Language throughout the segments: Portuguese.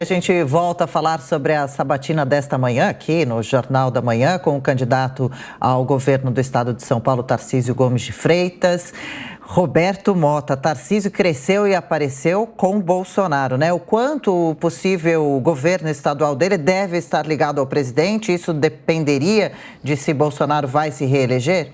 A gente volta a falar sobre a sabatina desta manhã aqui no Jornal da Manhã com o candidato ao governo do estado de São Paulo, Tarcísio Gomes de Freitas. Roberto Mota, Tarcísio cresceu e apareceu com Bolsonaro, né? O quanto o possível governo estadual dele deve estar ligado ao presidente? Isso dependeria de se Bolsonaro vai se reeleger?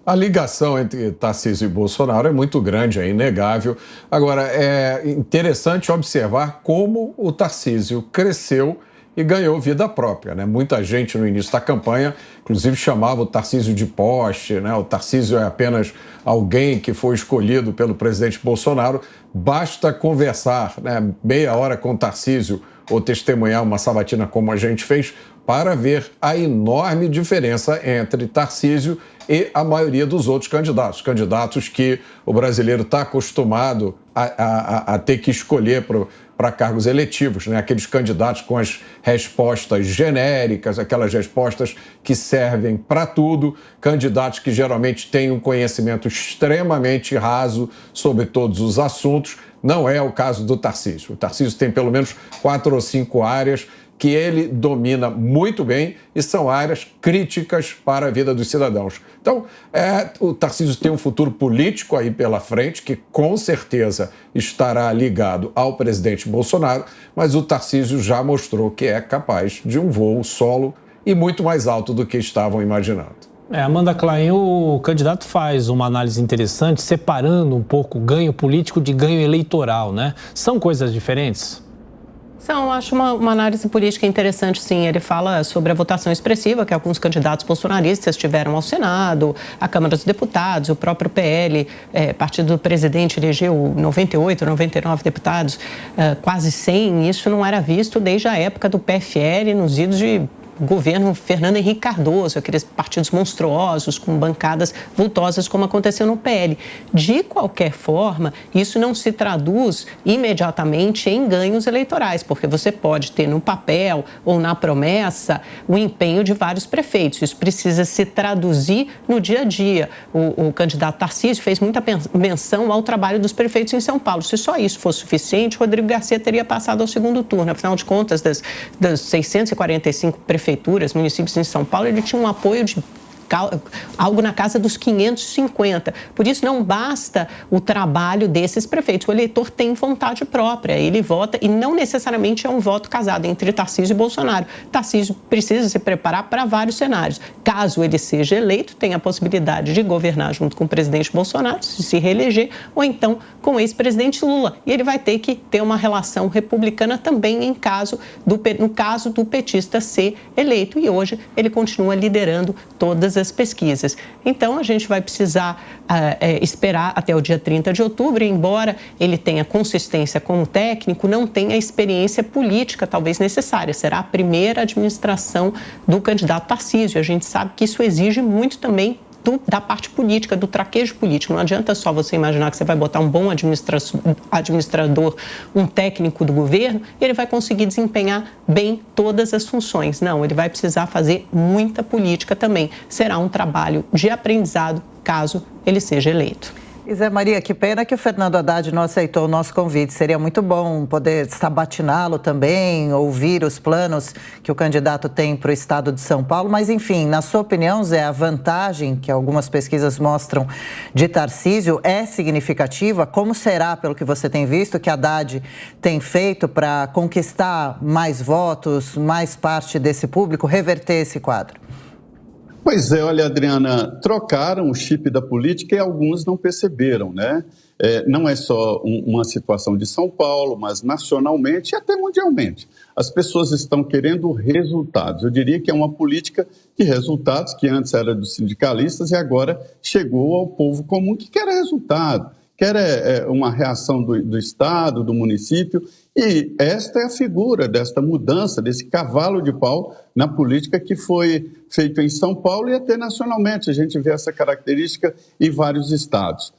A ligação entre Tarcísio e Bolsonaro é muito grande, é inegável. Agora, é interessante observar como o Tarcísio cresceu e ganhou vida própria, né? Muita gente no início da campanha, inclusive, chamava o Tarcísio de poste, né? O Tarcísio é apenas alguém que foi escolhido pelo presidente Bolsonaro. Basta conversar, né, meia hora com o Tarcísio ou testemunhar uma sabatina como a gente fez para ver a enorme diferença entre Tarcísio e a maioria dos outros candidatos que o brasileiro está acostumado a ter que escolher para cargos eletivos, né? Aqueles candidatos com as respostas genéricas, aquelas respostas que servem para tudo, candidatos que geralmente têm um conhecimento extremamente raso sobre todos os assuntos. Não é o caso do Tarcísio. O Tarcísio tem pelo menos 4 ou 5 áreas que ele domina muito bem e são áreas críticas para a vida dos cidadãos. Então, o Tarcísio tem um futuro político aí pela frente, que com certeza estará ligado ao presidente Bolsonaro, mas o Tarcísio já mostrou que é capaz de um voo solo e muito mais alto do que estavam imaginando. Amanda Klein, o candidato faz uma análise interessante, separando um pouco ganho político de ganho eleitoral, né? São coisas diferentes? São, acho uma análise política interessante, sim. Ele fala sobre a votação expressiva que alguns candidatos bolsonaristas tiveram ao Senado, à Câmara dos Deputados, o próprio PL, partido do presidente, elegeu 98, 99 deputados, quase 100. Isso não era visto desde a época do PFL, nos idos de governo Fernando Henrique Cardoso, aqueles partidos monstruosos com bancadas vultosas, como aconteceu no PL. De qualquer forma, isso não se traduz imediatamente em ganhos eleitorais, porque você pode ter no papel ou na promessa o empenho de vários prefeitos. Isso precisa se traduzir no dia a dia. O candidato Tarcísio fez muita menção ao trabalho dos prefeitos em São Paulo. Se só isso fosse suficiente, Rodrigo Garcia teria passado ao segundo turno. Afinal de contas, das 645 prefeituras, municípios em São Paulo, ele tinha um apoio de algo na casa dos 550. Por isso, não basta o trabalho desses prefeitos. O eleitor tem vontade própria, ele vota e não necessariamente é um voto casado entre Tarcísio e Bolsonaro. Tarcísio precisa se preparar para vários cenários. Caso ele seja eleito, tem a possibilidade de governar junto com o presidente Bolsonaro, se reeleger, ou então com o ex-presidente Lula. E ele vai ter que ter uma relação republicana também no caso do petista ser eleito. E hoje ele continua liderando todas as pesquisas. Então, a gente vai precisar esperar até o dia 30 de outubro, embora ele tenha consistência como técnico, não tenha experiência política talvez necessária. Será a primeira administração do candidato Tarcísio. A gente sabe que isso exige muito também da parte política, do traquejo político. Não adianta só você imaginar que você vai botar um bom administrador, um técnico do governo, e ele vai conseguir desempenhar bem todas as funções. Não, ele vai precisar fazer muita política também. Será um trabalho de aprendizado, caso ele seja eleito. E Zé Maria, que pena que o Fernando Haddad não aceitou o nosso convite. Seria muito bom poder sabatiná-lo também, ouvir os planos que o candidato tem para o estado de São Paulo. Mas, enfim, na sua opinião, Zé, a vantagem que algumas pesquisas mostram de Tarcísio é significativa? Como será, pelo que você tem visto, que Haddad tem feito para conquistar mais votos, mais parte desse público, reverter esse quadro? Pois é, olha, Adriana, trocaram o chip da política e alguns não perceberam, né? Não é só uma situação de São Paulo, mas nacionalmente e até mundialmente. As pessoas estão querendo resultados. Eu diria que é uma política de resultados que antes era dos sindicalistas e agora chegou ao povo comum que quer resultado, quer uma reação do Estado, do município. E esta é a figura desta mudança, desse cavalo de pau na política que foi feito em São Paulo e até nacionalmente. A gente vê essa característica em vários estados.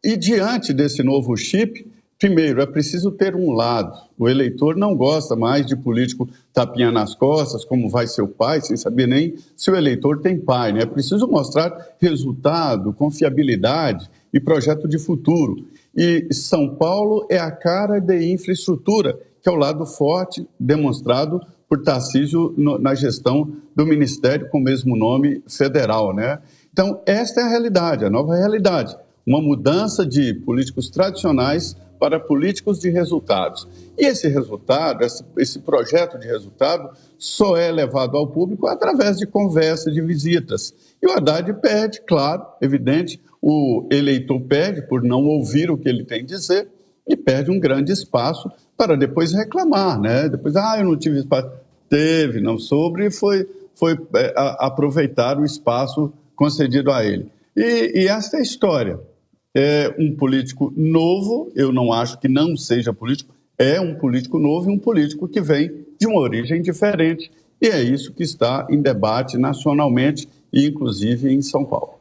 E diante desse novo chip, primeiro, é preciso ter um lado. O eleitor não gosta mais de político tapinha nas costas, como vai seu pai, sem saber nem se o eleitor tem pai, né? É preciso mostrar resultado, confiabilidade e projeto de futuro. E São Paulo é a cara de infraestrutura, que é o lado forte demonstrado por Tarcísio na gestão do Ministério com o mesmo nome federal, né? Então, esta é a realidade, a nova realidade. Uma mudança de políticos tradicionais para políticos de resultados. E esse resultado, esse projeto de resultado, só é levado ao público através de conversa, de visitas. E o Haddad perde, claro, evidente, o eleitor perde por não ouvir o que ele tem a dizer e perde um grande espaço para depois reclamar, né? Depois, eu não tive espaço. Teve, não soube, e foi aproveitar o espaço concedido a ele. E esta é a história. É um político novo, eu não acho que não seja político, é um político novo e um político que vem de uma origem diferente. E é isso que está em debate nacionalmente e inclusive em São Paulo.